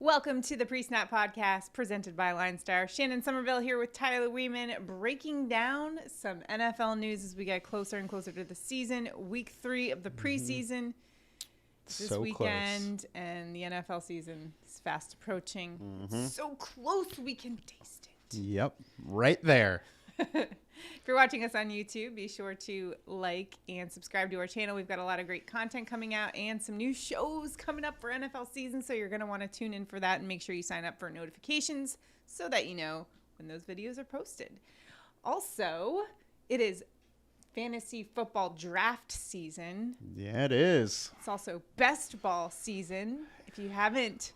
Welcome to the Pre-Snap Podcast presented by LineStar. Shannon Sommerville here with Tyler Wiemann, breaking down some NFL news as we get closer and closer to the season. Week 3 of the preseason this so weekend, close. And the NFL season is fast approaching. So close we can taste it. Yep, right there. If you're watching us on YouTube, be sure to like and subscribe to our channel. We've got a lot of great content coming out and some new shows coming up for NFL season, so you're going to want to tune in for that and make sure you sign up for notifications so that you know when those videos are posted. Also, it is fantasy football draft season. Yeah, it is. It's also best ball season. If you haven't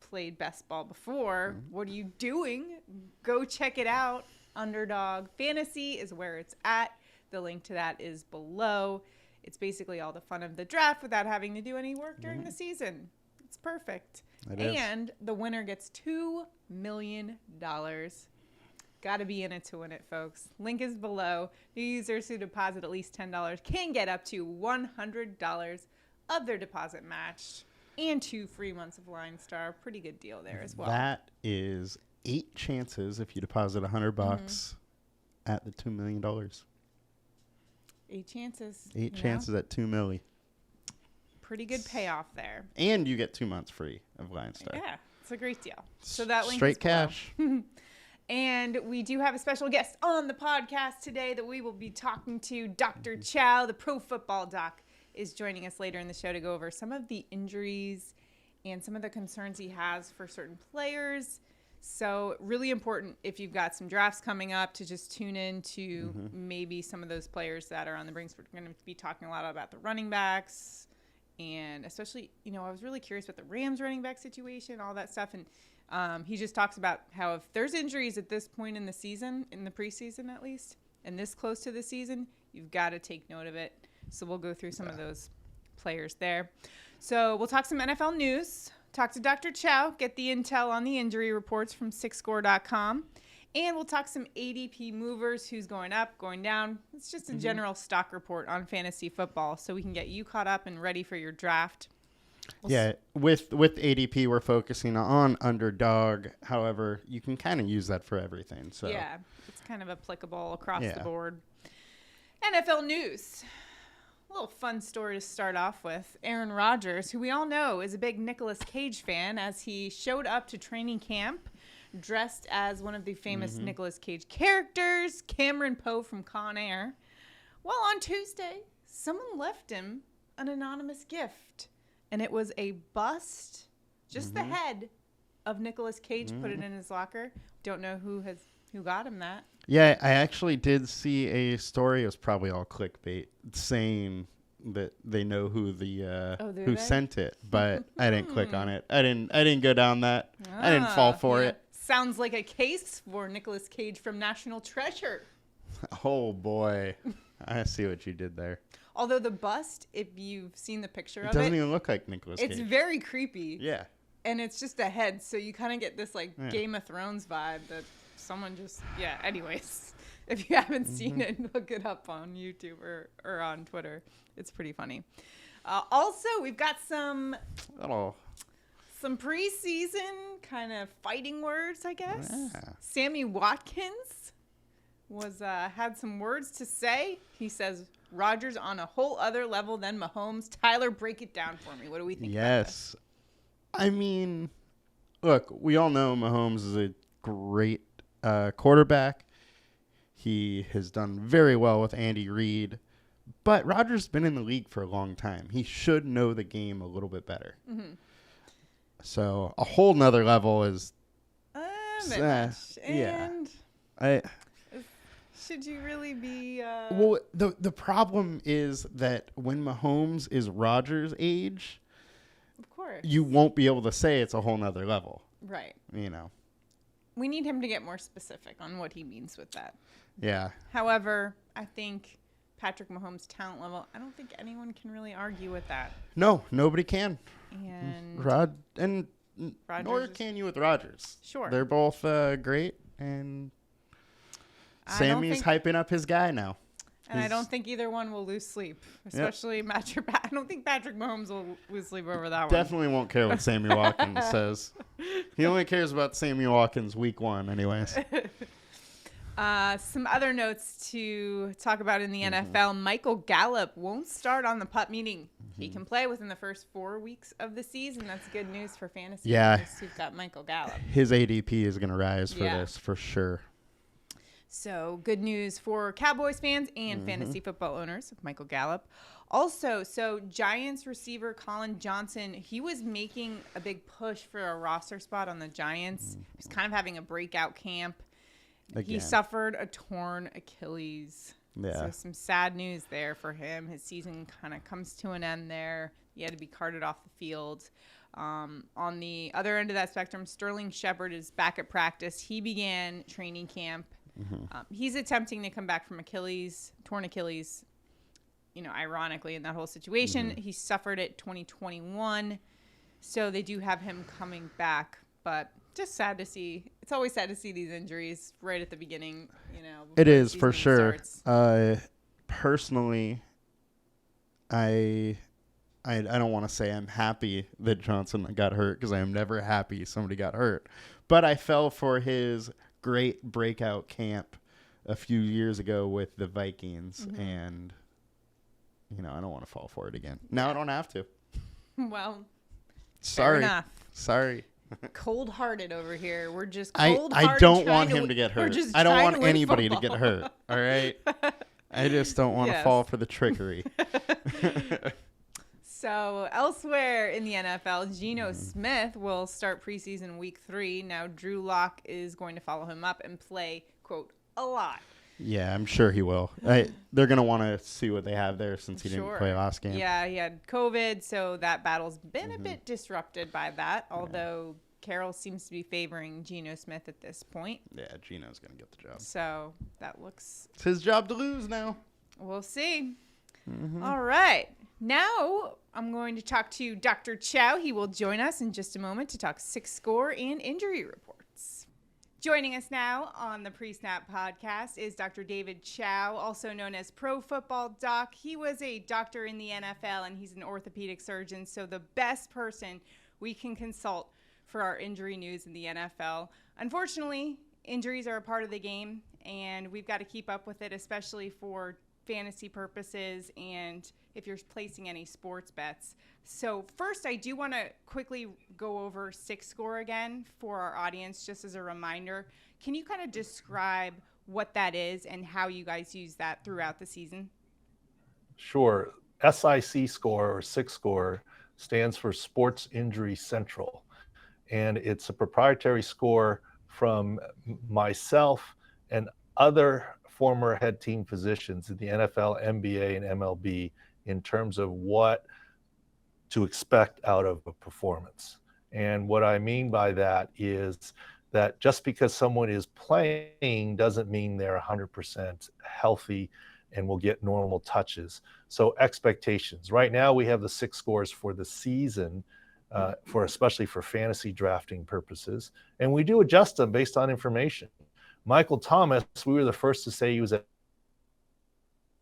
played best ball before, what are you doing? Go check it out. Underdog Fantasy is where it's at. The link to that is below. It's basically all the fun of the draft without having to do any work during the season. It's perfect. And the winner gets $2 million. Got to be in it to win it, folks. Link is below. New users who deposit at least $10 can get up to $100 of their deposit matched and 2 free months of LineStar. Pretty good deal there as well. That is 8 chances if you deposit $100 at the $2 million. 8 chances. 8 chances at $2 million. Pretty good payoff there. And you get 2 months free of LineStar. Yeah, it's a great deal. So that link straight is below. cash. And we do have a special guest on the podcast today that we will be talking to. Dr. Chao, the Pro Football Doc, is joining us later in the show to go over some of the injuries and some of the concerns he has for certain players. So really important if you've got some drafts coming up to just tune in to maybe some of those players that are on the brinks. We're going to be talking a lot about the running backs and especially, I was really curious about the Rams running back situation, all that stuff. And he just talks about how if there's injuries at this point in the season, in the preseason at least, and this close to the season, you've got to take note of it. So we'll go through some of those players there. So we'll talk some NFL news. Talk to Dr. Chao, get the intel on the injury reports from SixScore.com. And we'll talk some Adp Movers, who's going up, going down. It's just a general stock report on fantasy football so we can get you caught up and ready for your draft. With ADP, we're focusing on Underdog. However, you can kind of use that for everything. So yeah, it's kind of applicable across the board. NFL news. A little fun story to start off with. Aaron Rodgers, who we all know is a big Nicolas Cage fan, as he showed up to training camp dressed as one of the famous Nicolas Cage characters, Cameron Poe from Con Air. Well, on Tuesday, someone left him an anonymous gift, and it was a bust, just the head of Nicolas Cage. Put it in his locker. Don't know who got him that. Yeah, I actually did see a story. It was probably all clickbait saying that they know who the who sent it, but I didn't click on it. I didn't go down that. I didn't fall for it. Sounds like a case for Nicolas Cage from National Treasure. Oh boy, I see what you did there. Although the bust, if you've seen the picture of it, doesn't even look like Nicolas Cage. It's very creepy. Yeah, and it's just a head, so you kind of get this Game of Thrones vibe that someone just anyways, if you haven't seen it, look it up on YouTube or on Twitter. It's pretty funny. Also, we've got some preseason kind of fighting words, I guess. Yeah. Sammy Watkins had some words to say. He says Rodgers on a whole other level than Mahomes. Tyler, break it down for me. What do we think about this? I mean, look, we all know Mahomes is a great quarterback. He has done very well with Andy Reid, but Rodgers has been in the league for a long time. He should know the game a little bit better. So a whole nother level is should you really be well, the problem is that when Mahomes is Rodgers' age, of course, you won't be able to say it's a whole nother level. Right. We need him to get more specific on what he means with that. Yeah. However, I think Patrick Mahomes' talent level, I don't think anyone can really argue with that. No, nobody can. And nor can you with Rodgers. Sure. They're both great, and Sammy's hyping up his guy now. And I don't think either one will lose sleep, especially I don't think Patrick Mahomes will lose sleep over that one. Definitely won't care what Sammy Watkins says. He only cares about Sammy Watkins week 1 anyways. Some other notes to talk about in the NFL. Michael Gallup won't start on the pup, meaning he can play within the first 4 weeks of the season. That's good news for fantasy owners who've got Michael Gallup. His ADP is going to rise for this, for sure. So good news for Cowboys fans and fantasy football owners of Michael Gallup. Also, so Giants receiver Colin Johnson, he was making a big push for a roster spot on the Giants. He was kind of having a breakout camp. Again. He suffered a torn Achilles. Yeah. So some sad news there for him. His season kind of comes to an end there. He had to be carted off the field. On the other end of that spectrum, Sterling Shepard is back at practice. He began training camp. He's attempting to come back from torn Achilles, ironically in that whole situation. He suffered it 2021. So they do have him coming back, but just sad to see. It's always sad to see these injuries right at the beginning, It is for sure. Personally, I don't want to say I'm happy that Johnson got hurt because I am never happy somebody got hurt. But I fell for his great breakout camp a few years ago with the Vikings, and I don't want to fall for it again. Now I don't have to. Well, sorry. Fair enough. Sorry. Cold-hearted over here. We're just cold-hearted. I don't want him to get hurt. I don't want anybody to get hurt. All right. I just don't want to fall for the trickery. So elsewhere in the NFL, Geno Smith will start preseason week 3. Now Drew Lock is going to follow him up and play, quote, a lot. Yeah, I'm sure he will. They're going to want to see what they have there since he didn't play last game. Yeah, he had COVID, so that battle's been a bit disrupted by that, although Carroll seems to be favoring Geno Smith at this point. Yeah, Geno's going to get the job. So that looks... It's his job to lose now. We'll see. All right. Now I'm going to talk to Dr. Chao. He will join us in just a moment to talk six score and injury reports. Joining us now on the Pre-Snap podcast is Dr. David Chao, also known as ProFootballDoc. He was a doctor in the NFL, and he's an orthopedic surgeon, so the best person we can consult for our injury news in the NFL. Unfortunately, injuries are a part of the game, and we've got to keep up with it, especially for fantasy purposes and if you're placing any sports bets. So first, I do want to quickly go over six score again for our audience, just as a reminder. Can you kind of describe what that is and how you guys use that throughout the season? Sure. SIC score, or six score, stands for Sports Injury Central. And it's a proprietary score from myself and other former head team physicians in the NFL, NBA, and MLB in terms of what to expect out of a performance. And what I mean by that is that just because someone is playing doesn't mean they're 100% healthy and will get normal touches. So expectations. Right now we have the six scores for the season, especially for fantasy drafting purposes, and we do adjust them based on information. Michael Thomas, we were the first to say he was at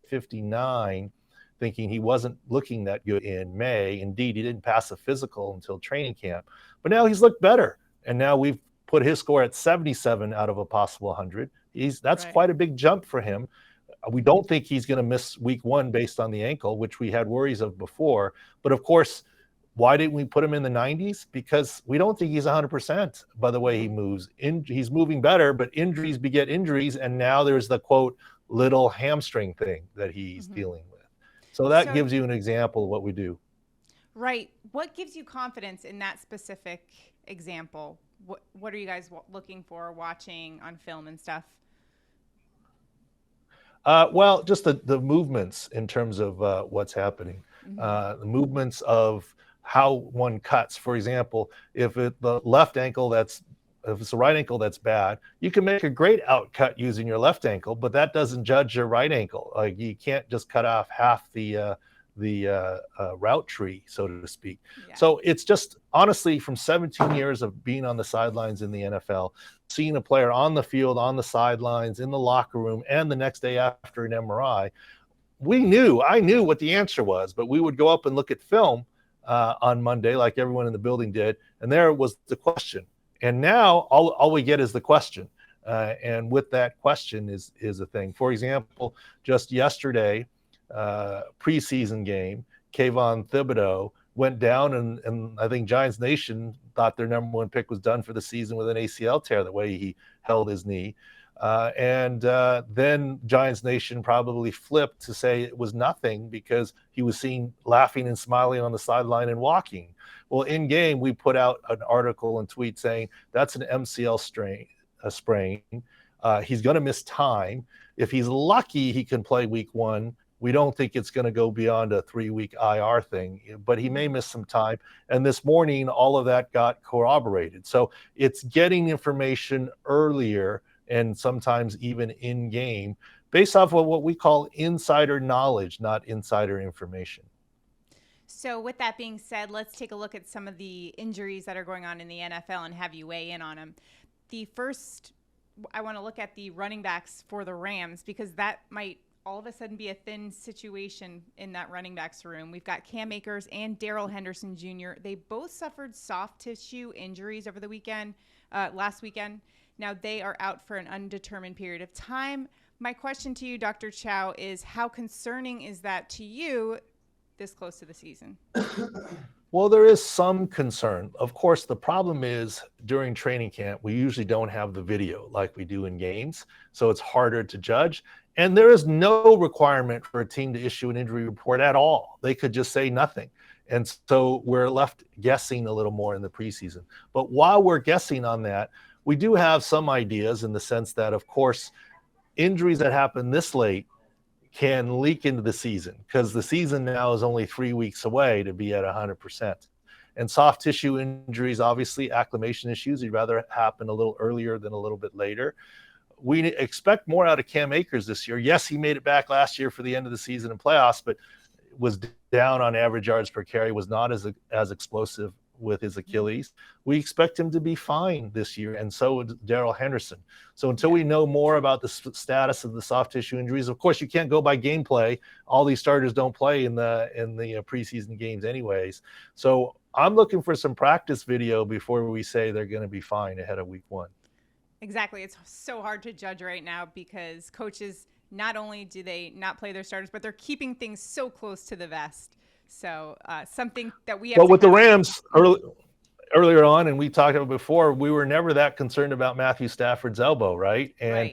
59, thinking he wasn't looking that good in May. Indeed, he didn't pass a physical until training camp, but now he's looked better. And now we've put his score at 77 out of a possible 100. That's quite a big jump for him. We don't think he's going to miss week 1 based on the ankle, which we had worries of before. But of course, why didn't we put him in the 90s? Because we don't think he's 100% by the way he moves. He's moving better, but injuries beget injuries. And now there's the, quote, little hamstring thing that he's dealing with. So that gives you an example of what we do. Right. What gives you confidence in that specific example? What are you guys looking for, watching on film and stuff? Well, just the movements in terms of what's happening. The movements of how one cuts. For example, if it's the right ankle that's bad, you can make a great outcut using your left ankle, but that doesn't judge your right ankle. Like, you can't just cut off half the route tree, so to speak. Yeah. So it's just, honestly, from 17 years of being on the sidelines in the NFL, seeing a player on the field, on the sidelines, in the locker room, and the next day after an MRI, I knew what the answer was, but we would go up and look at film on Monday, like everyone in the building did, and there was the question. And now all we get is the question. And with that question is a thing. For example, just yesterday, preseason game, Kayvon Thibodeau went down, and I think Giants Nation thought their number one pick was done for the season with an ACL tear, the way he held his knee. And then Giants Nation probably flipped to say it was nothing because he was seen laughing and smiling on the sideline and walking. Well, in game, we put out an article and tweet saying that's an MCL sprain. He's going to miss time. If he's lucky, he can play week 1. We don't think it's going to go beyond a 3-week IR thing, but he may miss some time. And this morning, all of that got corroborated. So it's getting information earlier and sometimes even in game based off of what we call insider knowledge, not insider information. So with that being said, let's take a look at some of the injuries that are going on in the NFL and have you weigh in on them. The first, I want to look at the running backs for the Rams because that might all of a sudden be a thin situation in that running backs room. We've got Cam Akers and Daryl Henderson Jr. They both suffered soft tissue injuries over the weekend, last weekend. Now they are out for an undetermined period of time. My question to you, Dr. Chao, is how concerning is that to you this close to the season? Well, there is some concern. Of course, the problem is during training camp, we usually don't have the video like we do in games, so it's harder to judge. And there is no requirement for a team to issue an injury report at all. They could just say nothing. And so we're left guessing a little more in the preseason. But while we're guessing on that, we do have some ideas in the sense that, of course, injuries that happen this late can leak into the season because the season now is only 3 weeks away to be at 100%. And soft tissue injuries, obviously, acclimation issues, you'd rather happen a little earlier than a little bit later. We expect more out of Cam Akers this year. Yes, he made it back last year for the end of the season and playoffs, but was down on average yards per carry, was not as explosive with his Achilles. We expect him to be fine this year, and so would Daryl Henderson. So until we know more about the status of the soft tissue injuries, of course, you can't go by gameplay. All these starters don't play in the preseason games anyways. So I'm looking for some practice video before we say they're going to be fine ahead of week 1. Exactly. It's so hard to judge right now because coaches, not only do they not play their starters, but they're keeping things so close to the vest. So something that we have. Well, with the Rams earlier on, and we talked about before, we were never that concerned about Matthew Stafford's elbow, right? And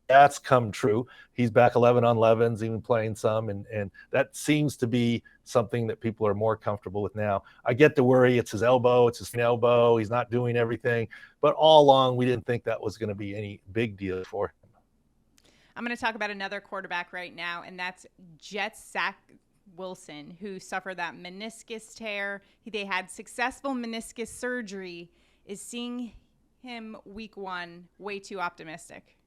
that's come true. He's back 11 on 11s, even playing some, and that seems to be something that people are more comfortable with now. I get the worry, it's his elbow, it's his elbow, he's not doing everything, but all along we didn't think that was going to be any big deal for him. I'm going to talk about another quarterback right now, and that's Jets' Zach Wilson, who suffered that meniscus tear. They had successful meniscus surgery. Is seeing him week 1 way too optimistic?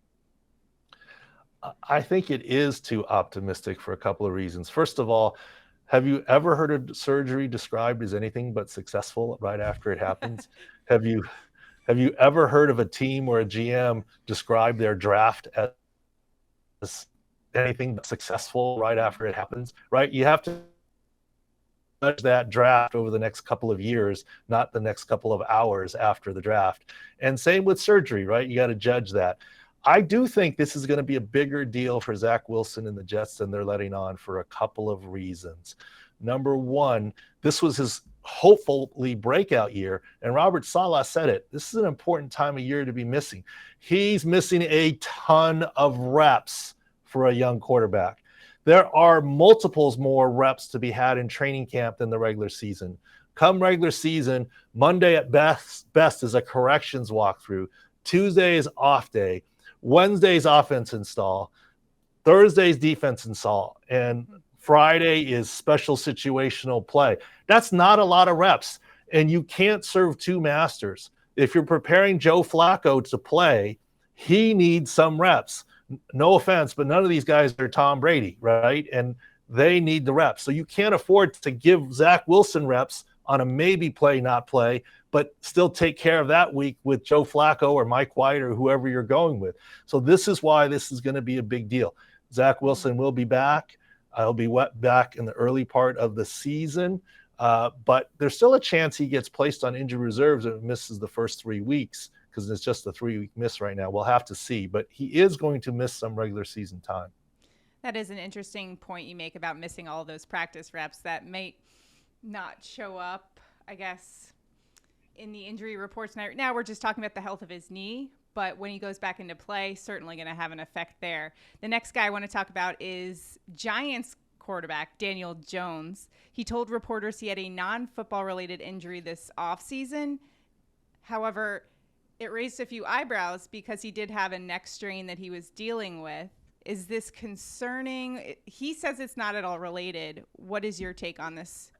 I think it is too optimistic for a couple of reasons. First of all, have you ever heard of surgery described as anything but successful right after it happens? Have you ever heard of a team or a GM describe their draft as anything but successful right after it happens, right? You have to judge that draft over the next couple of years, not the next couple of hours after the draft. And same with surgery, right? You got to judge that. I do think this is going to be a bigger deal for Zach Wilson and the Jets than they're letting on for a couple of reasons. Number one, this was his hopefully breakout year. And Robert Saleh said it. This is an important time of year to be missing. He's missing a ton of reps for a young quarterback. There are multiples more reps to be had in training camp than the regular season. Come regular season, Monday at best is a corrections walkthrough. Tuesday is off day. Wednesday's offense install. Thursday's defense install. And Friday is special situational play. That's not a lot of reps. And you can't serve two masters. If you're preparing Joe Flacco to play, he needs some reps. No offense, but none of these guys are Tom Brady, right? And they need the reps. So you can't afford to give Zach Wilson reps on a maybe play, not play, but still take care of that week with Joe Flacco or Mike White or whoever you're going with. So this is why this is going to be a big deal. Zach Wilson will be back. He'll be back in the early part of the season. But there's still a chance he gets placed on injured reserves and misses the first 3 weeks, because it's just a 3-week miss right now. We'll have to see. But he is going to miss some regular season time. That is an interesting point you make about missing all those practice reps that may not show up, I guess, in the injury reports. Now we're just talking about the health of his knee, but when he goes back into play, certainly going to have an effect there. The next guy I want to talk about is Giants quarterback Daniel Jones. He told reporters he had a non-football related injury this offseason. However, it raised a few eyebrows because he did have a neck strain that he was dealing with. Is this concerning? He says it's not at all related. What is your take on this?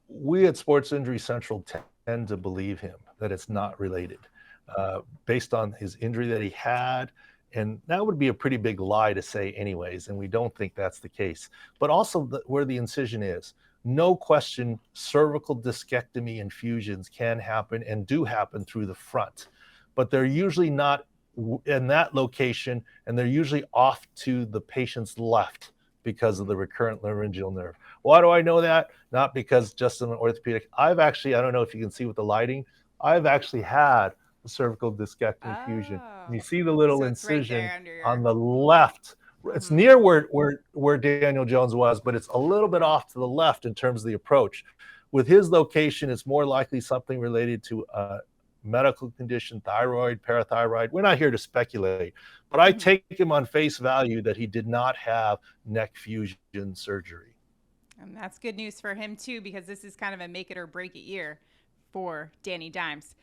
We at Sports Injury Central tend to believe him that it's not related, based on his injury that he had. And that would be a pretty big lie to say anyways, and we don't think that's the case. But also where the incision is, no question, cervical discectomy infusions can happen and do happen through the front. But they're usually not in that location, and they're usually off to the patient's left because of the recurrent laryngeal nerve. Why do I know that? Not because just an orthopedic. I don't know if you can see with the lighting, I've actually had a cervical discectomy infusion. And you see the little incision right on the left. It's near where Daniel Jones was, but it's a little bit off to the left in terms of the approach. With his location, it's more likely something related to medical condition, thyroid, parathyroid. We're not here to speculate, but I take him on face value that he did not have neck fusion surgery. And that's good news for him too, because this is kind of a make it or break it year for Danny Dimes.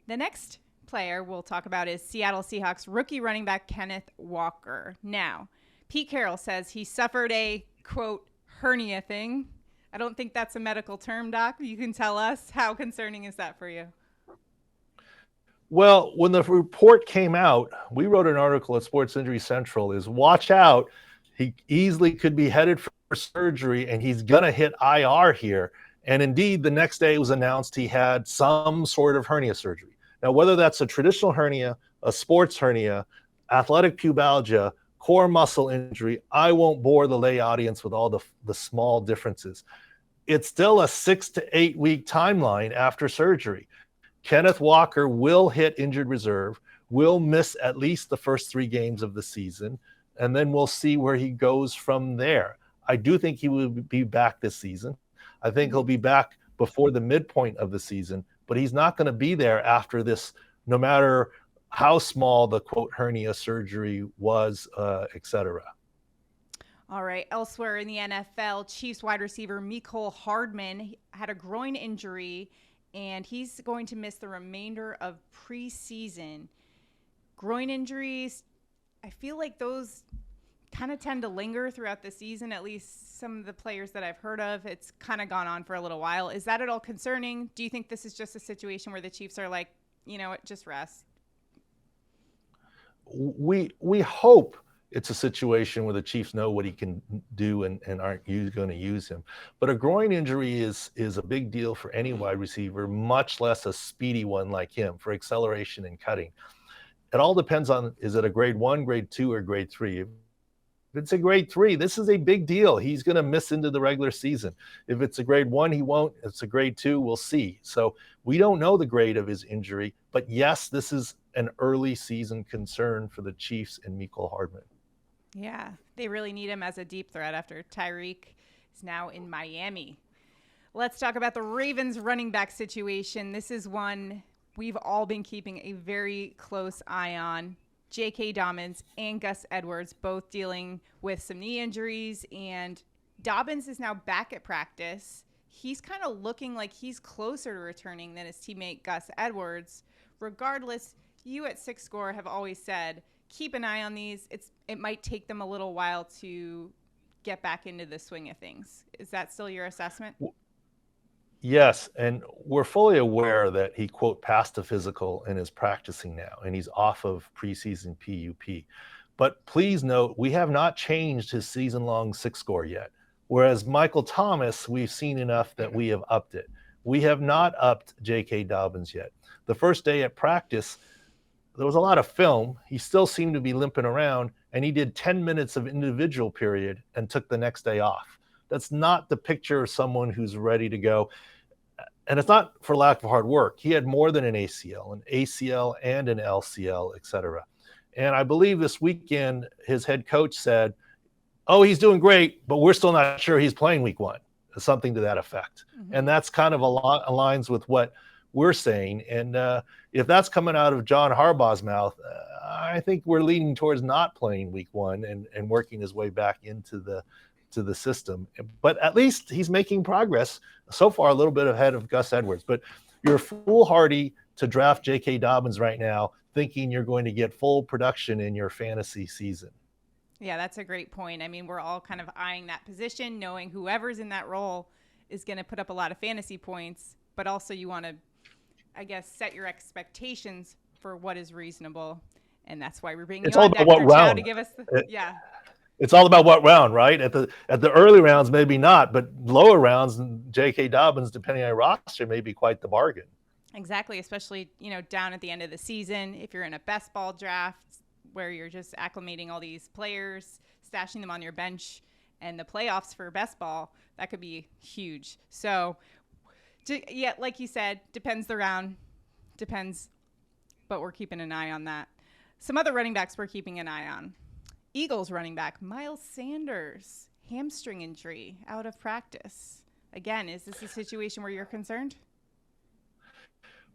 The next player we'll talk about is Seattle Seahawks rookie running back Kenneth Walker. Now, Pete Carroll says he suffered a, quote, hernia thing. I don't think that's a medical term, Doc. You can tell us. How concerning is that for you? Well, when the report came out, we wrote an article at Sports Injury Central, is watch out. He easily could be headed for surgery, and he's going to hit IR here. And indeed, the next day it was announced he had some sort of hernia surgery. Now, whether that's a traditional hernia, a sports hernia, athletic pubalgia, core muscle injury, I won't bore the lay audience with all the small differences. It's still a 6 to 8 week timeline after surgery. Kenneth Walker will hit injured reserve, will miss at least the first 3 games of the season, and then we'll see where he goes from there. I do think he will be back this season. I think he'll be back before the midpoint of the season, but he's not going to be there after this, no matter how small the, quote, hernia surgery was, et cetera. All right. Elsewhere in the NFL, Chiefs wide receiver Mecole Hardman had a groin injury, and he's going to miss the remainder of preseason. Groin injuries, I feel like those kind of tend to linger throughout the season, at least some of the players that I've heard of. It's kind of gone on for a little while. Is that at all concerning? Do you think this is just a situation where the Chiefs are like, you know what, just rest? We hope it's a situation where the Chiefs know what he can do and aren't going to use him. But a groin injury is a big deal for any wide receiver, much less a speedy one like him for acceleration and cutting. It all depends on, is it a grade 1, grade 2, or grade 3? If it's a grade 3, this is a big deal. He's going to miss into the regular season. If it's a grade 1, he won't. If it's a grade 2, we'll see. So we don't know the grade of his injury. But yes, this is an early season concern for the Chiefs and Mecole Hardman. Yeah, they really need him as a deep threat after Tyreek is now in Miami. Let's talk about the Ravens running back situation. This is one we've all been keeping a very close eye on. J.K. Dobbins and Gus Edwards both dealing with some knee injuries, and Dobbins is now back at practice. He's kind of looking like he's closer to returning than his teammate Gus Edwards. Regardless, you at Six Score have always said, keep an eye on these. It might take them a little while to get back into the swing of things. Is that still your assessment? Yes, and we're fully aware that he, quote, passed a physical and is practicing now, and he's off of preseason PUP. But please note, we have not changed his season-long Six Score yet. Whereas Michael Thomas, we've seen enough that we have upped it. We have not upped J.K. Dobbins yet. The first day at practice, there was a lot of film. He still seemed to be limping around, and he did 10 minutes of individual period and took the next day off. That's not the picture of someone who's ready to go. And it's not for lack of hard work. He had more than an ACL and an LCL, et cetera. And I believe this weekend, his head coach said, oh, he's doing great, but we're still not sure he's playing week 1, something to that effect. Mm-hmm. And that's kind of aligns with what we're saying. And if that's coming out of John Harbaugh's mouth, I think we're leaning towards not playing week 1 and working his way back into the system. But at least he's making progress so far, a little bit ahead of Gus Edwards. But you're foolhardy to draft J.K. Dobbins right now, thinking you're going to get full production in your fantasy season. Yeah, that's a great point. I mean, we're all kind of eyeing that position, knowing whoever's in that role is going to put up a lot of fantasy points, but also you want to, I guess, set your expectations for what is reasonable. And that's why we're bringing you on Dr. Chao to give us It's all about what round, right? At the early rounds, maybe not, but lower rounds, J.K. Dobbins, depending on your roster, may be quite the bargain. Exactly, especially, down at the end of the season, if you're in a best ball draft where you're just acclimating all these players, stashing them on your bench, and the playoffs for best ball, that could be huge. So, yeah, like you said, depends the round, but we're keeping an eye on that. Some other running backs we're keeping an eye on. Eagles running back Miles Sanders, hamstring injury, out of practice. Again, is this a situation where you're concerned?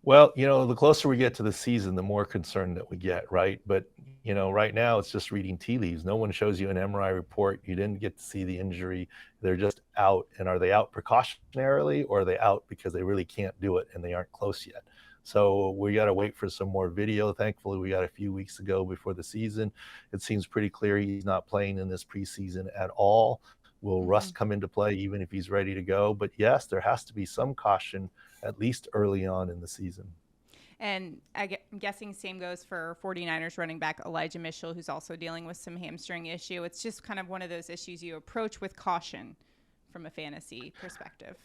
Well, the closer we get to the season, the more concerned that we get, right? But, right now it's just reading tea leaves. No one shows you an MRI report. You didn't get to see the injury. They're just out. And are they out precautionarily, or are they out because they really can't do it and they aren't close yet? So we got to wait for some more video. Thankfully, we got a few weeks ago before the season. It seems pretty clear he's not playing in this preseason at all. Will Russ come into play even if he's ready to go? But yes, there has to be some caution, at least early on in the season. And I'm guessing same goes for 49ers running back Elijah Mitchell, who's also dealing with some hamstring issue. It's just kind of one of those issues you approach with caution from a fantasy perspective.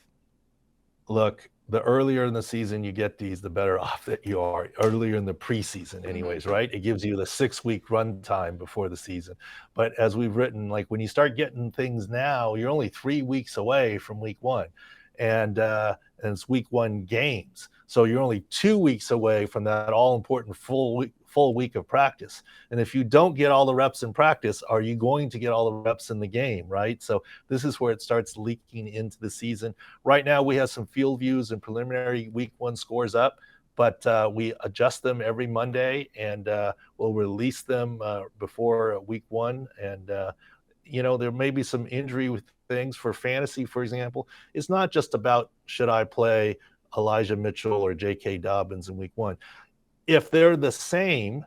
Look, the earlier in the season you get these, the better off that you are. Earlier in the preseason anyways, right? It gives you the 6-week run time before the season. But as we've written, like when you start getting things now, you're only 3 weeks away from week 1. And it's week 1 games. So you're only 2 weeks away from that all-important full week of practice. And if you don't get all the reps in practice, are you going to get all the reps in the game, right? So this is where it starts leaking into the season. Right now, we have some field views and preliminary week 1 scores up, but we adjust them every Monday, and we'll release them before week 1. And, there may be some injury things for fantasy, for example. It's not just about should I play Elijah Mitchell or J.K. Dobbins in week 1. If they're the same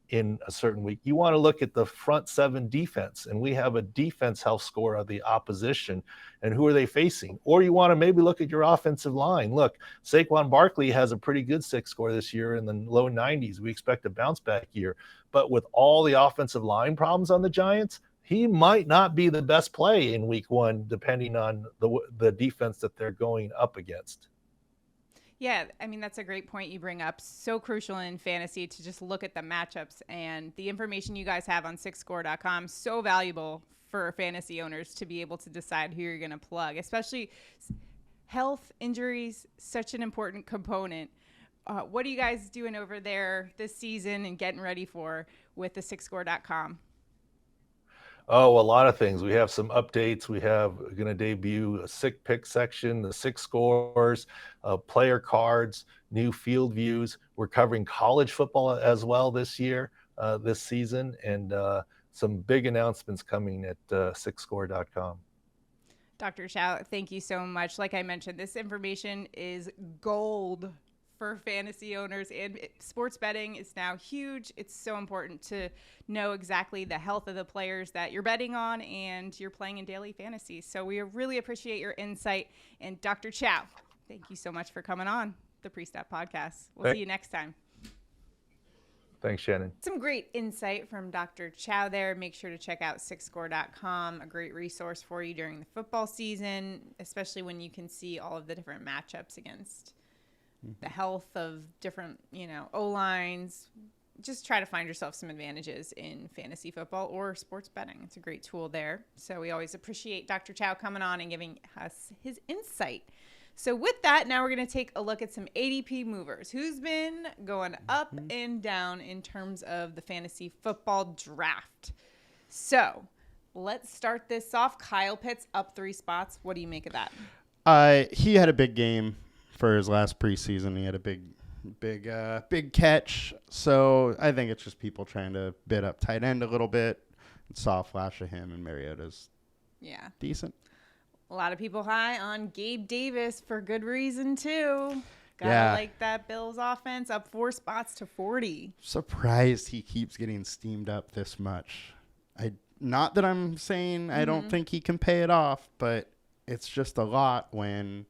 in a certain week, you want to look at the front 7 defense, and we have a defense health score of the opposition and who are they facing. Or you want to maybe look at your offensive line. Look, Saquon Barkley has a pretty good 6 score this year in the low 90s. We expect a bounce back year. But with all the offensive line problems on the Giants, he might not be the best play in week 1, depending on the defense that they're going up against. Yeah, I mean, that's a great point you bring up. So crucial in fantasy to just look at the matchups, and the information you guys have on 6score.com, so valuable for fantasy owners to be able to decide who you're going to plug, especially health, injuries, such an important component. What are you guys doing over there this season and getting ready for with the 6score.com? Oh, a lot of things. We have some updates. We have going to debut a sick pick section, the 6 scores, player cards, new field views. We're covering college football as well this year, this season, and some big announcements coming at 6score.com. Dr. Chao, thank you so much. Like I mentioned, this information is gold for fantasy owners, and sports betting is now huge. It's so important to know exactly the health of the players that you're betting on and you're playing in daily fantasy. So we really appreciate your insight. And Dr. Chao, thank you so much for coming on the Pre-Stat Podcast. We'll see you next time. Thanks, Shannon. Some great insight from Dr. Chao there. Make sure to check out 6score.com, a great resource for you during the football season, especially when you can see all of the different matchups against the health of different, O-lines, just try to find yourself some advantages in fantasy football or sports betting. It's a great tool there. So we always appreciate Dr. Chao coming on and giving us his insight. So with that, now we're going to take a look at some ADP movers. Who's been going up and down in terms of the fantasy football draft? So let's start this off. Kyle Pitts up 3 spots. What do you make of that? He had a big game for his last preseason. He had a big catch. So I think it's just people trying to bid up tight end a little bit. Saw a flash of him, and Mariota's decent. A lot of people high on Gabe Davis for good reason too. Gotta like that Bills offense, up 4 spots to 40. Surprised he keeps getting steamed up this much. Not that I'm saying I don't think he can pay it off, but it's just a lot when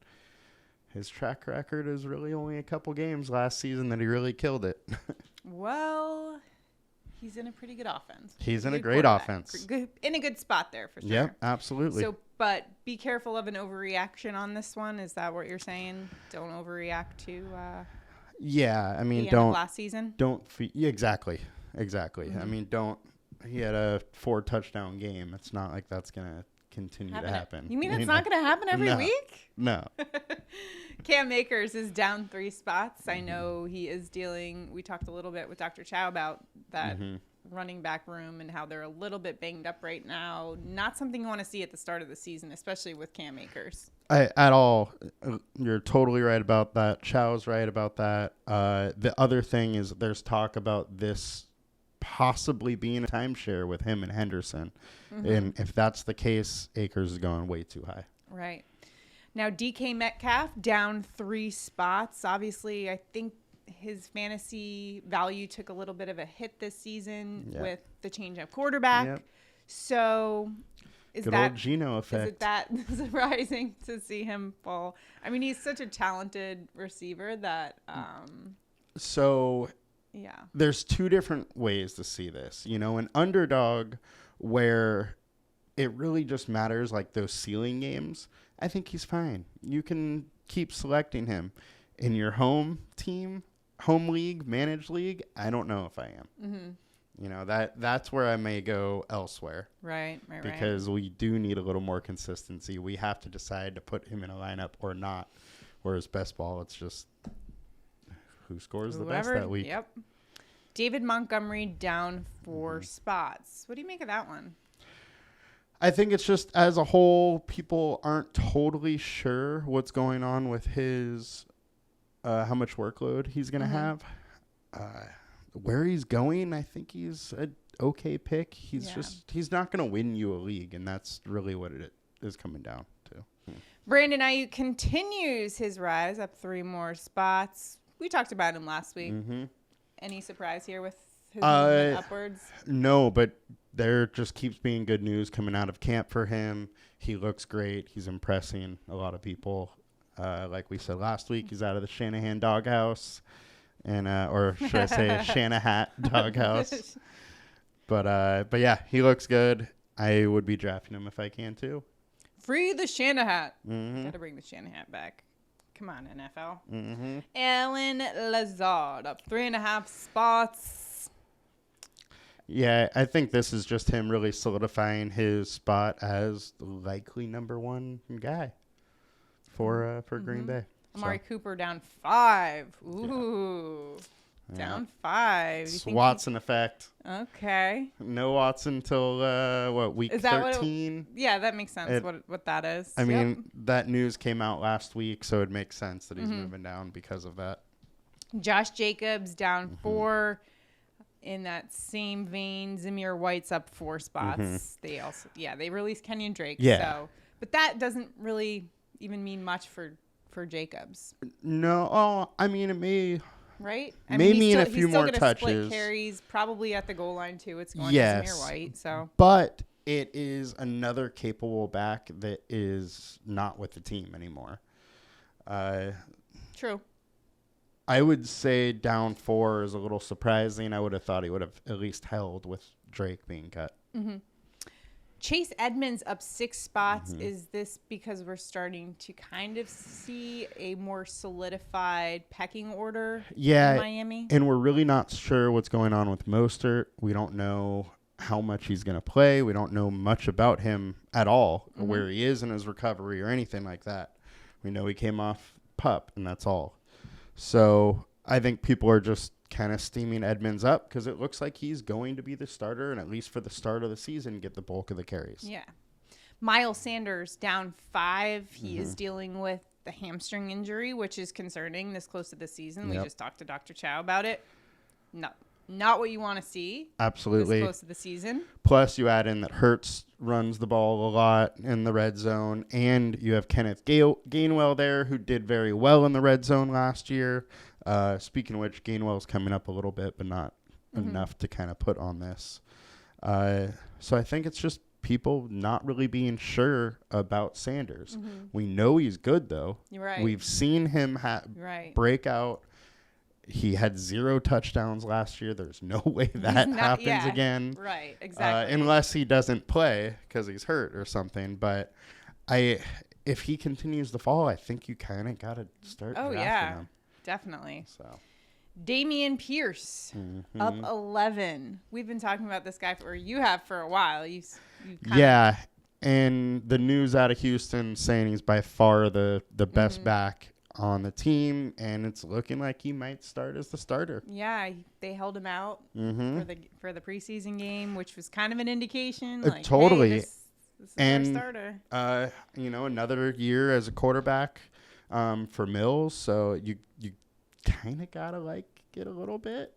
his track record is really only a couple games last season that he really killed it. Well, he's in a pretty good offense. He's in a great offense. In a good spot there for sure. Yep, absolutely. So, but be careful of an overreaction on this one. Is that what you're saying? Don't overreact to I mean, the end of last season? Exactly. I mean, he had a 4 touchdown game. It's not like that's going to continue to happen. You mean it's not going to happen every week? No. Cam Akers is down 3 spots. I know he is dealing. We talked a little bit with Dr. Chao about that running back room and how they're a little bit banged up right now. Not something you want to see at the start of the season, especially with Cam Akers. At all. You're totally right about that. Chao's right about that. The other thing is there's talk about this possibly being a timeshare with him and Henderson. And if that's the case, Akers is going way too high. Right. Now, DK Metcalf down 3 spots. Obviously, I think his fantasy value took a little bit of a hit this season with the change of quarterback. Yep. So is Good that old Geno effect? Is it that surprising to see him fall? I mean, he's such a talented receiver that there's 2 different ways to see this. You know, an underdog where it really just matters, like those ceiling games, I think he's fine. You can keep selecting him. In your home team, home league, managed league, I don't know if I am. You know, that's where I may go elsewhere. Right. Because we do need a little more consistency. We have to decide to put him in a lineup or not. Whereas best ball, it's just who scores the best that week. Yep. David Montgomery down 4 spots. What do you make of that one? I think it's just as a whole, people aren't totally sure what's going on with his, how much workload he's going to have. Where he's going, I think he's an okay pick. He's not going to win you a league, and that's really what it is coming down to. Brandon Ayuk continues his rise up 3 more spots. We talked about him last week. Any surprise here with his movement upwards? No, but there just keeps being good news coming out of camp for him. He looks great. He's impressing a lot of people. Like we said last week, he's out of the Shanahan doghouse, and or should I say Shanahan doghouse? But yeah, he looks good. I would be drafting him if I can too. Free the Shanahan. Gotta bring the Shanahan back. Come on, NFL. Alan Lazard up 3.5 spots. Yeah, I think this is just him really solidifying his spot as the likely number 1 guy for Green Bay. Amari Cooper down 5. Ooh. Down 5. It's Watson effect. Okay. No Watson till week 13? That makes sense. What that is. I mean, that news came out last week, so it makes sense that he's moving down because of that. Josh Jacobs down 4. In that same vein, Zamir White's up 4 spots. They also they released Kenyon Drake. Yeah. So, but that doesn't really even mean much for Jacobs. No. I mean, it may. Right? Maybe in a few more touches. He's still going to split carries, probably at the goal line, too. It's going to Zamir White. So. But it is another capable back that is not with the team anymore. True. I would say down 4 is a little surprising. I would have thought he would have at least held with Drake being cut. Chase Edmonds up 6 spots. Is this because we're starting to kind of see a more solidified pecking order in Miami? And we're really not sure what's going on with Mostert. We don't know how much he's going to play. We don't know much about him at all, or where he is in his recovery or anything like that. We know he came off PUP, and that's all. So I think people are just kind of steaming Edmonds up because it looks like he's going to be the starter, and at least for the start of the season, get the bulk of the carries. Yeah. Miles Sanders down 5. He is dealing with the hamstring injury, which is concerning this close to the season. We just talked to Dr. Chao about it. No, not what you want to see. Absolutely. This close to the season. Plus, you add in that Hurts runs the ball a lot in the red zone, and you have Kenneth Gainwell there, who did very well in the red zone last year. Speaking of which, Gainwell's coming up a little bit, but not enough to kind of put on this. So I think it's just people not really being sure about Sanders. We know he's good, though. Right. We've seen him break out. He had 0 touchdowns last year. There's no way that happens again. Right, exactly. Unless he doesn't play because he's hurt or something. But if he continues to fall, I think you kind of got to start drafting him. Definitely. So, Damian Pierce up 11. We've been talking about this guy for a while. And the news out of Houston saying he's by far the best back on the team, and it's looking like he might start as the starter. Yeah, they held him out for the preseason game, which was kind of an indication. Totally. Hey, this is our starter. Another year as a quarterback for Mills, so you kind of gotta get a little bit.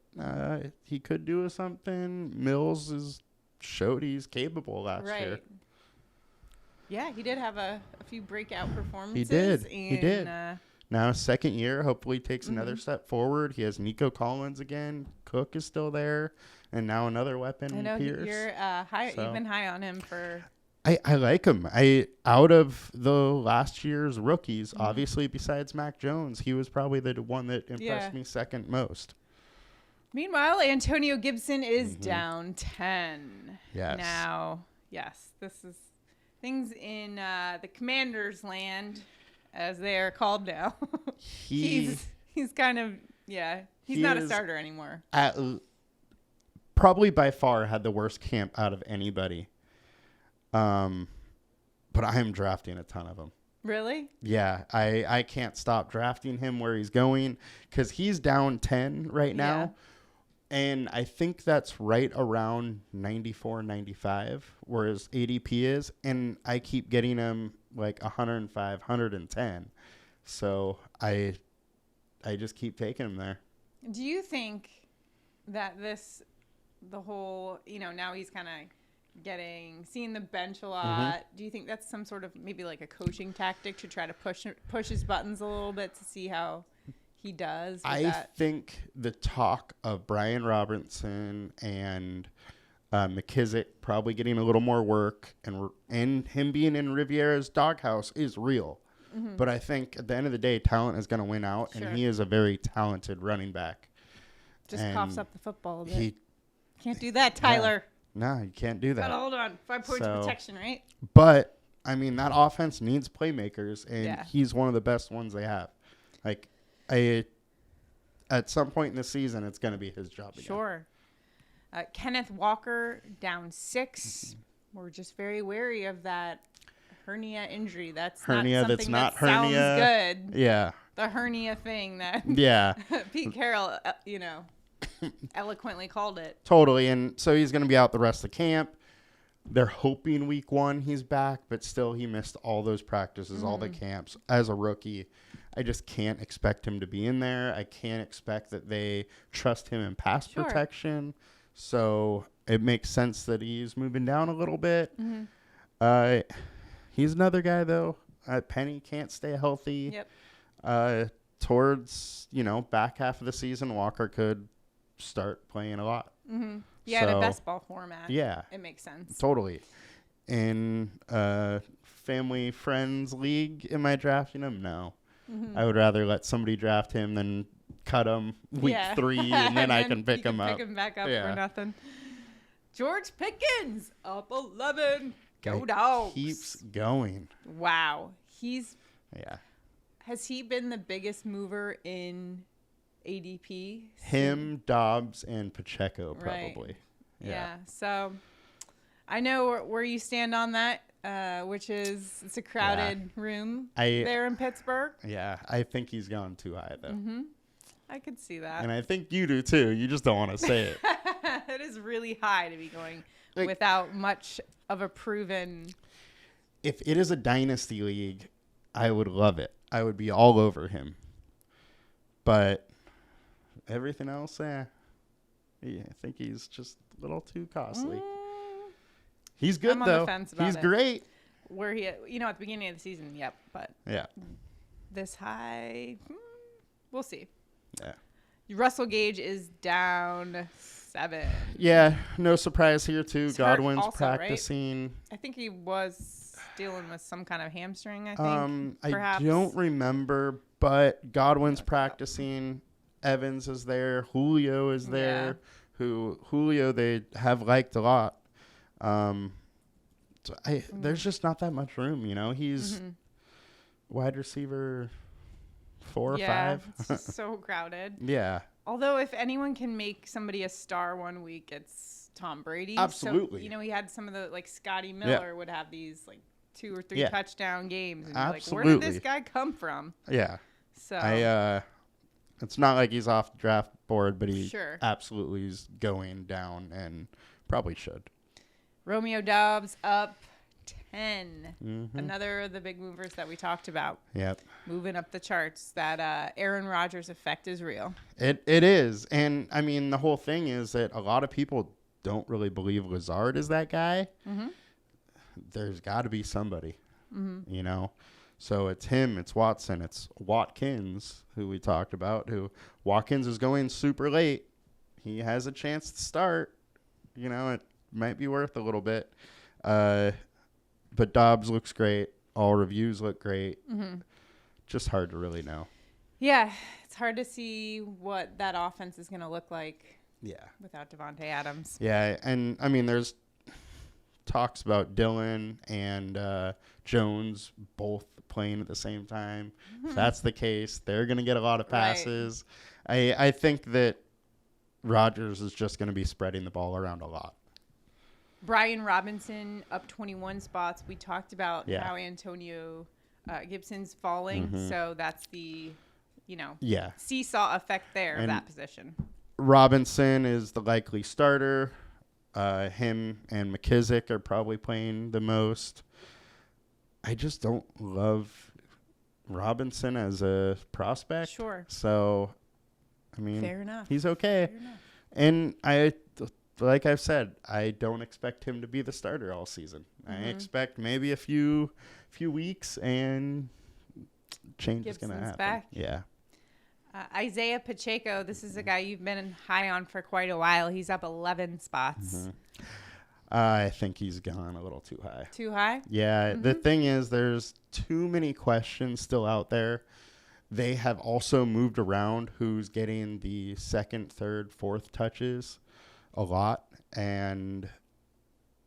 He could do something. Mills showed he's capable last year. Yeah, he did have a few breakout performances. He did. Now, second year, hopefully takes another step forward. He has Nico Collins again. Cook is still there. And now another weapon, I know Pierce. You're high. So. You've been high on him for... I like him. Out of the last year's rookies, obviously besides Mac Jones, he was probably the one that impressed me second most. Meanwhile, Antonio Gibson is down 10. Yes. Now, this is things in the Commanders' land, as they are called now. He's kind of, he's not a starter anymore. Probably by far had the worst camp out of anybody. But I am drafting a ton of them. Really? Yeah, I can't stop drafting him where he's going because he's down 10 right now. And I think that's right around 94, 95, where his ADP is. And I keep getting him 105, 110. So I just keep taking him there. Do you think that the whole, now he's kind of seeing the bench a lot. Do you think that's some sort of maybe a coaching tactic to try to push his buttons a little bit to see how he does? I think the talk of Brian Robinson and McKissick probably getting a little more work and him being in Riviera's doghouse is real. But I think at the end of the day, talent is going to win out, and he is a very talented running back. Just coughs up the football a bit. He can't do that, Tyler. No, you can't do that. Gotta hold on. 5 points protection, right? But, that offense needs playmakers, and he's one of the best ones they have. At some point in the season, it's going to be his job again. Sure. Kenneth Walker down 6. We're just very wary of that hernia injury. That's hernia. Not something that's not that hernia. Sounds good. Yeah. The hernia thing that Pete Carroll, eloquently called it. Totally. And so he's going to be out the rest of the camp. They're hoping week 1 he's back, but still he missed all those practices, all the camps as a rookie. I just can't expect him to be in there. I can't expect that they trust him in pass protection. So it makes sense that he's moving down a little bit. He's another guy, though. Penny can't stay healthy. Yep. Towards, back half of the season, Walker could start playing a lot. Yeah, the best ball format. Yeah. It makes sense. Totally. In family friends league, am I drafting him? No. I would rather let somebody draft him than cut him week 3 and then I can pick him up. Pick him back up for nothing. George Pickens up 11. Go Dogs. Keeps going. Wow. Yeah. Has he been the biggest mover in ADP? Him, Dobbs, and Pacheco Right. probably. Yeah. So I know where you stand on that, which is it's a crowded room there in Pittsburgh. Yeah. I think he's gone too high, though. Mm-hmm. I could see that. And I think you do, too. You just don't want to say it. It is really high to be going Like, without much of a proven. if it is a dynasty league, I would love it. I would be all over him. But everything else, I think he's just a little too costly. He's good, I'm on though. the fence about He's it. great. Where he, at the beginning of the season, yep. But Yeah. this high, we'll see. Yeah. Russell Gage is down 7. Yeah, no surprise here, too. He's hurt Godwin's also, right? practicing. I think he was dealing with some kind of hamstring, I think. I perhaps. don't remember, but Godwin's Look it up. practicing. Evans is there. Julio is there. Julio they have liked a lot. There's just not that much room, He's wide receiver 4 or 5. It's just so crowded. Yeah, Although if anyone can make somebody a star one week, it's Tom Brady. Absolutely. So, he had some of the, like Scotty Miller would have these like 2 or 3 Yeah. touchdown games. And you're like, where Absolutely. did this guy come from? yeah. So It's not like he's off the draft board, but he Sure. absolutely is going down and probably should. Romeo Doubs up 10. Mm-hmm. Another of the big movers that we talked about. Yep. Moving up the charts. That Aaron Rodgers effect is real. It is. And, I mean, the whole thing is that a lot of people don't really believe Lazard is that guy. Mm-hmm. There's got to be somebody, So it's him, it's Watson, it's Watkins, who we talked about, Watkins is going super late. He has a chance to start. It might be worth a little bit. But Dobbs looks great. All reviews look great. Mm-hmm. Just hard to really know. Yeah, it's hard to see what that offense is going to look like Yeah. without Devontae Adams. Yeah, and, I mean, there's talks about Dillon and Jones both playing at the same time. If that's the case, they're going to get a lot of passes. Right. I think that Rodgers is just going to be spreading the ball around a lot. Brian Robinson up 21 spots. We talked about how Antonio Gibson's falling, so that's the, seesaw effect there of that position. Robinson is the likely starter. Him and McKissick are probably playing the most. I just don't love Robinson as a prospect. Sure. So, I mean, Fair enough. he's okay. Fair enough. And like I've said, I don't expect him to be the starter all season. I expect maybe a few weeks and change is going to happen. Back. Yeah. Isaiah Pacheco, this is a guy you've been high on for quite a while. He's up 11 spots. I think he's gone a little too high. Too high? Yeah, the thing is there's too many questions still out there. They have also moved around who's getting the second, third, fourth touches a lot. And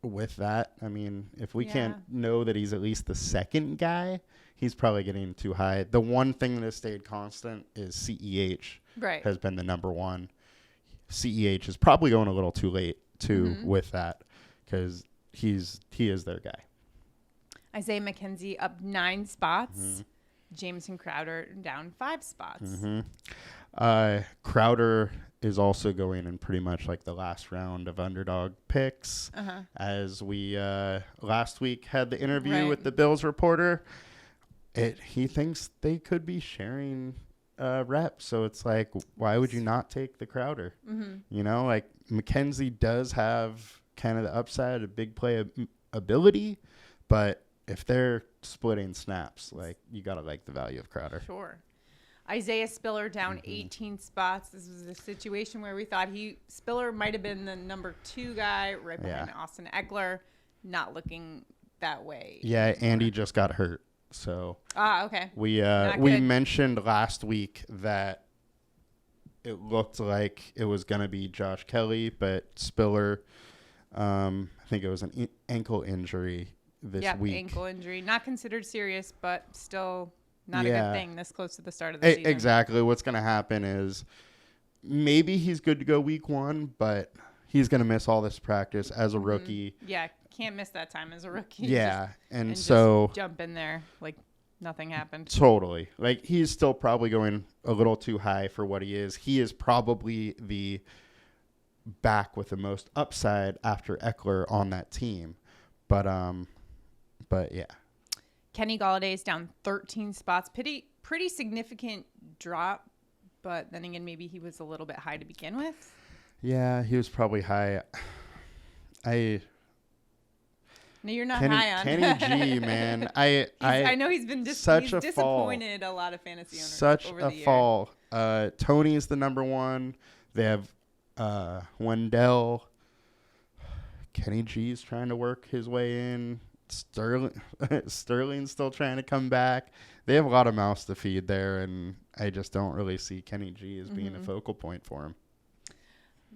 with that, I mean, if we can't know that he's at least the second guy, he's probably getting too high. The one thing that has stayed constant is CEH has been the number one. CEH is probably going a little too late, too, with that because he is their guy. Isaiah McKenzie up 9 spots. Jameson Crowder down 5 spots. Crowder is also going in pretty much like the last round of Underdog picks. As we last week had the interview with the Bills reporter, he thinks they could be sharing reps. So it's like, why would you not take the Crowder? Like McKenzie does have kind of the upside of big play ability, but if they're splitting snaps, like you got to like the value of Crowder. Sure. Isaiah Spiller down 18 spots. This was a situation where we thought Spiller might have been the number 2 guy right behind Austin Eckler. Not looking that way. Yeah, Andy just got hurt. So okay. We mentioned last week that it looked like it was going to be Josh Kelly, but Spiller, I think it was an ankle injury, this week. Ankle injury. Not considered serious, but still not a good thing this close to the start of the season. Exactly. What's going to happen is maybe he's good to go week 1, but he's going to miss all this practice as a rookie. Yeah, can't miss that time as a rookie. Yeah, and so just jump in there like nothing happened. Totally. Like, he's still probably going a little too high for what he is. He is probably the back with the most upside after Eckler on that team. But yeah. Kenny Galladay's down 13 spots. Pretty significant drop, but then again, maybe he was a little bit high to begin with. Yeah, he was probably high. No, you're not high on Kenny G, man. I know he's been disappointed a lot of fantasy owners. Such over the a fall. Tony's the number 1. They have Wendell. Kenny G's trying to work his way in. Sterling's still trying to come back. They have a lot of mouths to feed there, and I just don't really see Kenny G as being a focal point for him.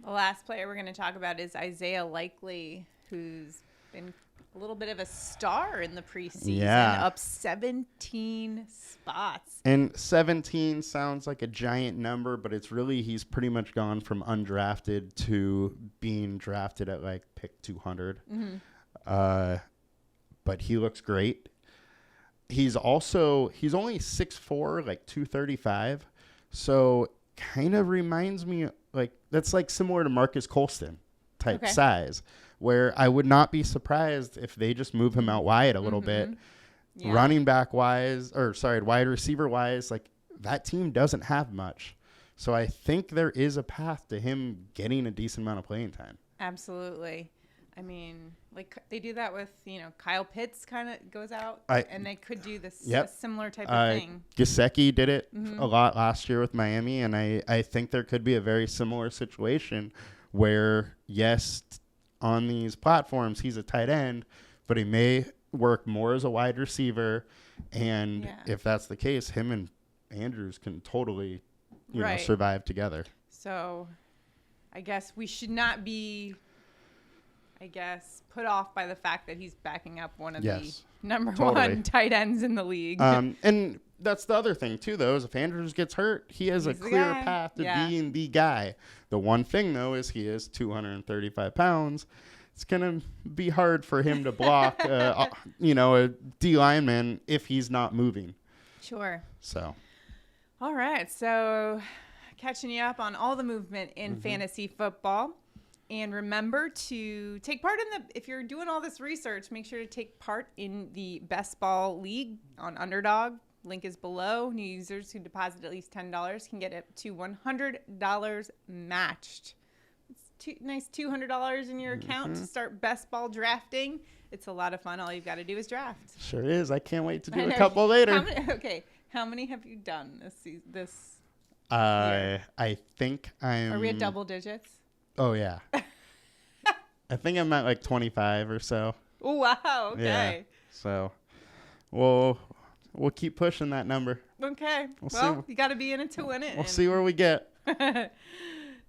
The last player we're going to talk about is Isaiah Likely, who's been a little bit of a star in the preseason, up 17 spots. And 17 sounds like a giant number, but it's really, he's pretty much gone from undrafted to being drafted at like pick 200. But he looks great. He's only 6'4", like 235. So kind of reminds me, like, that's like similar to Marcus Colston type size, where I would not be surprised if they just move him out wide a little bit. Yeah. Running back wise, wide receiver wise, like, that team doesn't have much. So I think there is a path to him getting a decent amount of playing time. Absolutely. I mean, like, they do that with, Kyle Pitts kind of goes out, and they could do this a similar type of thing. Gesicki did it a lot last year with Miami, and I think there could be a very similar situation where, yes, on these platforms, he's a tight end, but he may work more as a wide receiver, and if that's the case, him and Andrews can totally, survive together. So I guess we should not be put off by the fact that he's backing up one of the number one tight ends in the league. And that's the other thing, too, though, is if Andrews gets hurt, he has a clear path to being the guy. The one thing, though, is he is 235 pounds. It's going to be hard for him to block, a D lineman if he's not moving. Sure. So. All right. So catching you up on all the movement in fantasy football. And remember to take part if you're doing all this research, make sure to take part in the Best Ball League on Underdog. Link is below. New users who deposit at least $10 can get up to $100 matched. It's nice $200 in your account to start Best Ball drafting. It's a lot of fun. All you've got to do is draft. Sure is. I can't wait to do a couple later. How many have you done this year? I think I'm... Are we at double digits? Oh, yeah. I think I'm at like 25 or so. Oh, wow. Okay. Yeah. So we'll keep pushing that number. Okay. Well, you got to be in it to win it. We'll see where we get.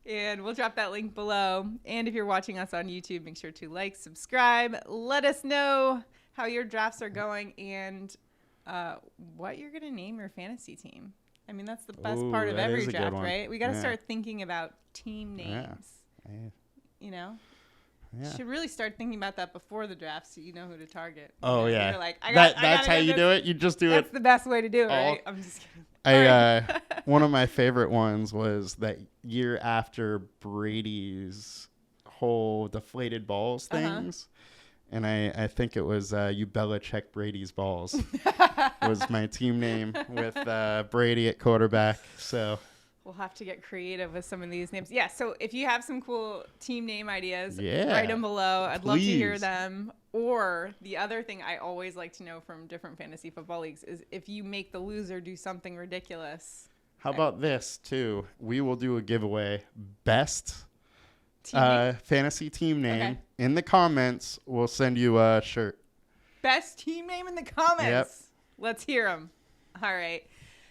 And we'll drop that link below. And if you're watching us on YouTube, make sure to like, subscribe. Let us know how your drafts are going and what you're going to name your fantasy team. I mean, that's the best part of every draft, right? We got to start thinking about team names. Yeah. Should really start thinking about that before the draft so you know who to target. Yeah. You're like, that's how you do it? You just do it? That's the best way to do it, right? I'm just kidding. One of my favorite ones was that year after Brady's whole deflated balls things. And I think it was you Belichick Brady's balls was my team name with Brady at quarterback. So we'll have to get creative with some of these names. Yeah, so if you have some cool team name ideas, write them below. I'd love to hear them. Or the other thing I always like to know from different fantasy football leagues is if you make the loser do something ridiculous. How about this, too? We will do a giveaway. Best fantasy team name. Okay. In the comments, we'll send you a shirt. Best team name in the comments. Yep. Let's hear them. All right.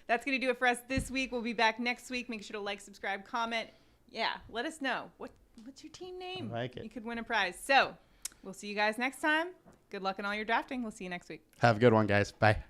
That's going to do it for us this week. We'll be back next week. Make sure to like, subscribe, comment. Yeah, let us know. What's your team name? I like it. You could win a prize. So we'll see you guys next time. Good luck in all your drafting. We'll see you next week. Have a good one, guys. Bye.